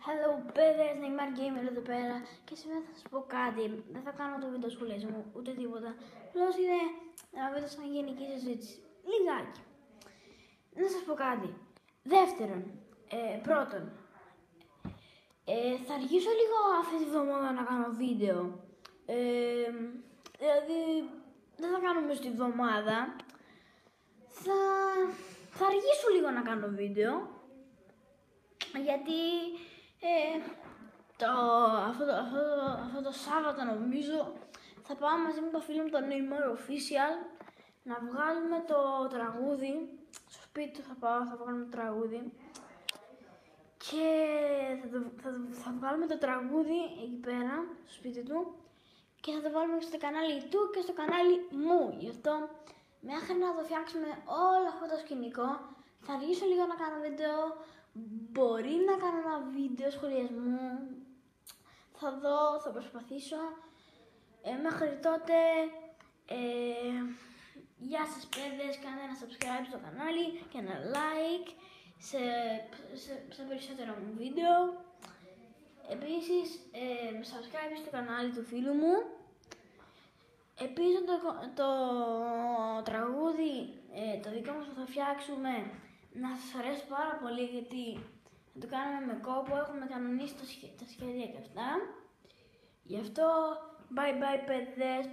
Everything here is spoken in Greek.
Hello παιδες, Neymar Gamer εδώ πέρα και σήμερα θα σας πω κάτι. Δεν θα κάνω το βίντεο σχολές μου, ούτε τίποτα. Απλώς είναι ένα βίντεο σαν γενική συζήτηση. Λιγάκι. Να σας πω κάτι. Δεύτερον, πρώτον, θα αργήσω λίγο αυτή τη βδομάδα να κάνω βίντεο. Δηλαδή, δεν θα κάνω μέσα στη βδομάδα. Θα αργήσω λίγο να κάνω βίντεο. Γιατί αυτό το Σάββατο νομίζω θα πάω μαζί με το φίλο μου τον Neymar Official να βγάλουμε το τραγούδι. Στο σπίτι του θα βγάλουμε το τραγούδι και θα βγάλουμε το τραγούδι εκεί πέρα στο σπίτι του και θα το βάλουμε στο κανάλι του και στο κανάλι μου. Γι' αυτό μέχρι να το φτιάξουμε όλο αυτό το σκηνικό θα αργήσω λίγο να κάνω βίντεο. Μπορεί να κάνω ένα βίντεο σχολιασμού, θα δω, θα προσπαθήσω. Μέχρι τότε, γεια σας παιδες, κάντε ένα subscribe στο κανάλι και ένα like σε περισσότερα μου βίντεο. Επίσης, subscribe στο κανάλι του φίλου μου. Επίσης το τραγούδι, το δικό μας που θα φτιάξουμε, να σας αρέσει πάρα πολύ γιατί θα το κάνουμε με κόπο, έχουμε κανονίσει τα σχέδια και αυτά. Γι' αυτό, bye bye παιδες.